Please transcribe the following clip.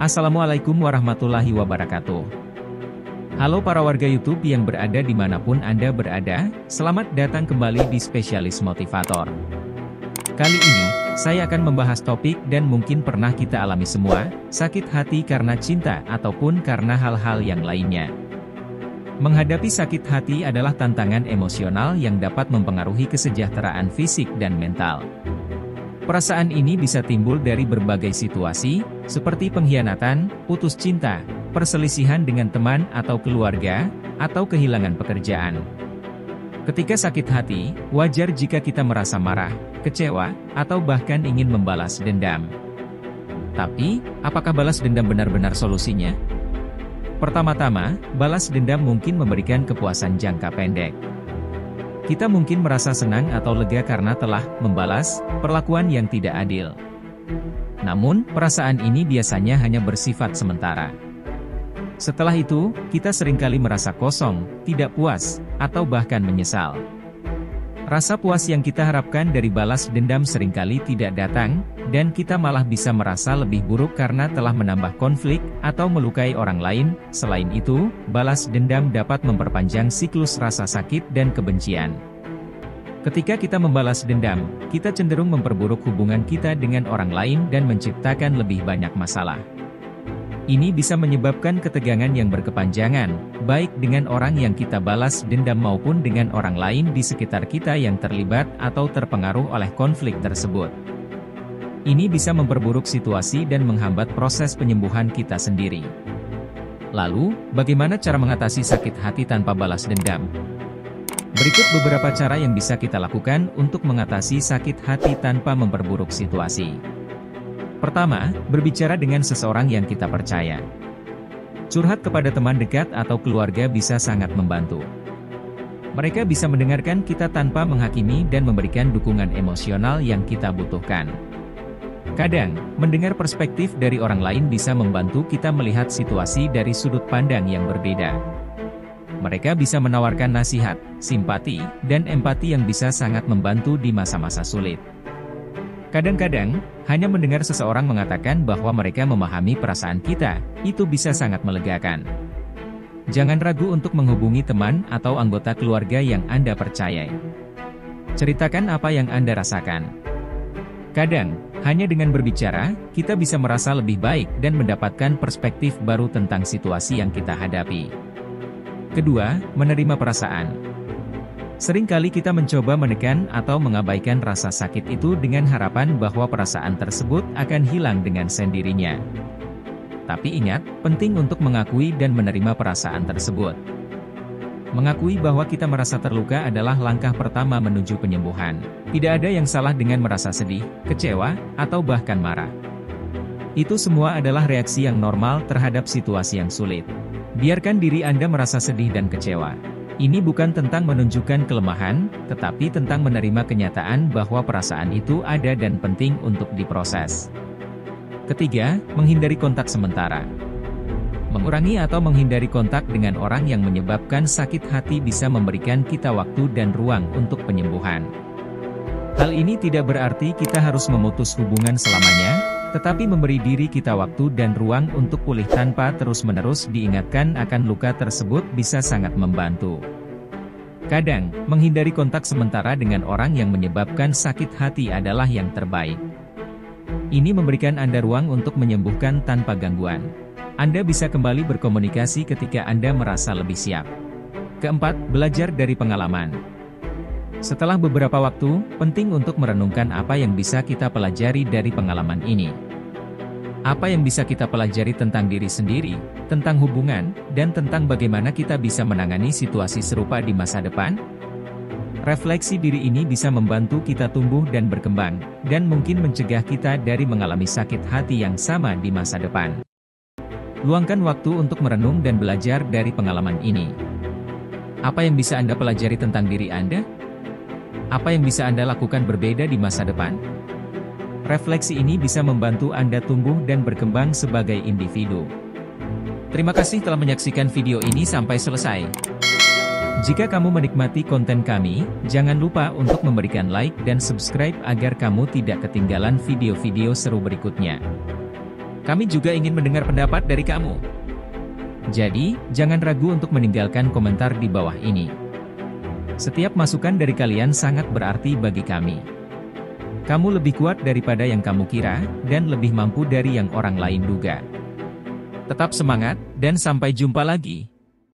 Assalamualaikum warahmatullahi wabarakatuh. Halo para warga YouTube yang berada dimanapun Anda berada, selamat datang kembali di Spesialis Motivator. Kali ini, saya akan membahas topik dan mungkin pernah kita alami semua, sakit hati karena cinta ataupun karena hal-hal yang lainnya. Menghadapi sakit hati adalah tantangan emosional yang dapat mempengaruhi kesejahteraan fisik dan mental. Perasaan ini bisa timbul dari berbagai situasi, seperti pengkhianatan, putus cinta, perselisihan dengan teman atau keluarga, atau kehilangan pekerjaan. Ketika sakit hati, wajar jika kita merasa marah, kecewa, atau bahkan ingin membalas dendam. Tapi, apakah balas dendam benar-benar solusinya? Pertama-tama, balas dendam mungkin memberikan kepuasan jangka pendek. Kita mungkin merasa senang atau lega karena telah membalas perlakuan yang tidak adil. Namun, perasaan ini biasanya hanya bersifat sementara. Setelah itu, kita seringkali merasa kosong, tidak puas, atau bahkan menyesal. Rasa puas yang kita harapkan dari balas dendam seringkali tidak datang, dan kita malah bisa merasa lebih buruk karena telah menambah konflik atau melukai orang lain. Selain itu, balas dendam dapat memperpanjang siklus rasa sakit dan kebencian. Ketika kita membalas dendam, kita cenderung memperburuk hubungan kita dengan orang lain dan menciptakan lebih banyak masalah. Ini bisa menyebabkan ketegangan yang berkepanjangan, baik dengan orang yang kita balas dendam maupun dengan orang lain di sekitar kita yang terlibat atau terpengaruh oleh konflik tersebut. Ini bisa memperburuk situasi dan menghambat proses penyembuhan kita sendiri. Lalu, bagaimana cara mengatasi sakit hati tanpa balas dendam? Berikut beberapa cara yang bisa kita lakukan untuk mengatasi sakit hati tanpa memperburuk situasi. Pertama, berbicara dengan seseorang yang kita percaya. Curhat kepada teman dekat atau keluarga bisa sangat membantu. Mereka bisa mendengarkan kita tanpa menghakimi dan memberikan dukungan emosional yang kita butuhkan. Kadang, mendengar perspektif dari orang lain bisa membantu kita melihat situasi dari sudut pandang yang berbeda. Mereka bisa menawarkan nasihat, simpati, dan empati yang bisa sangat membantu di masa-masa sulit. Kadang-kadang, hanya mendengar seseorang mengatakan bahwa mereka memahami perasaan kita, itu bisa sangat melegakan. Jangan ragu untuk menghubungi teman atau anggota keluarga yang Anda percayai. Ceritakan apa yang Anda rasakan. Kadang, hanya dengan berbicara, kita bisa merasa lebih baik dan mendapatkan perspektif baru tentang situasi yang kita hadapi. Kedua, menerima perasaan. Seringkali kita mencoba menekan atau mengabaikan rasa sakit itu dengan harapan bahwa perasaan tersebut akan hilang dengan sendirinya. Tapi ingat, penting untuk mengakui dan menerima perasaan tersebut. Mengakui bahwa kita merasa terluka adalah langkah pertama menuju penyembuhan. Tidak ada yang salah dengan merasa sedih, kecewa, atau bahkan marah. Itu semua adalah reaksi yang normal terhadap situasi yang sulit. Biarkan diri Anda merasa sedih dan kecewa. Ini bukan tentang menunjukkan kelemahan, tetapi tentang menerima kenyataan bahwa perasaan itu ada dan penting untuk diproses. Ketiga, menghindari kontak sementara. Mengurangi atau menghindari kontak dengan orang yang menyebabkan sakit hati bisa memberikan kita waktu dan ruang untuk penyembuhan. Hal ini tidak berarti kita harus memutus hubungan selamanya, tetapi memberi diri kita waktu dan ruang untuk pulih tanpa terus-menerus diingatkan akan luka tersebut bisa sangat membantu. Kadang, menghindari kontak sementara dengan orang yang menyebabkan sakit hati adalah yang terbaik. Ini memberikan Anda ruang untuk menyembuhkan tanpa gangguan. Anda bisa kembali berkomunikasi ketika Anda merasa lebih siap. Keempat, belajar dari pengalaman. Setelah beberapa waktu, penting untuk merenungkan apa yang bisa kita pelajari dari pengalaman ini. Apa yang bisa kita pelajari tentang diri sendiri, tentang hubungan, dan tentang bagaimana kita bisa menangani situasi serupa di masa depan? Refleksi diri ini bisa membantu kita tumbuh dan berkembang, dan mungkin mencegah kita dari mengalami sakit hati yang sama di masa depan. Luangkan waktu untuk merenung dan belajar dari pengalaman ini. Apa yang bisa Anda pelajari tentang diri Anda? Apa yang bisa Anda lakukan berbeda di masa depan? Refleksi ini bisa membantu Anda tumbuh dan berkembang sebagai individu. Terima kasih telah menyaksikan video ini sampai selesai. Jika kamu menikmati konten kami, jangan lupa untuk memberikan like dan subscribe agar kamu tidak ketinggalan video-video seru berikutnya. Kami juga ingin mendengar pendapat dari kamu. Jadi, jangan ragu untuk meninggalkan komentar di bawah ini. Setiap masukan dari kalian sangat berarti bagi kami. Kamu lebih kuat daripada yang kamu kira, dan lebih mampu dari yang orang lain duga. Tetap semangat, dan sampai jumpa lagi.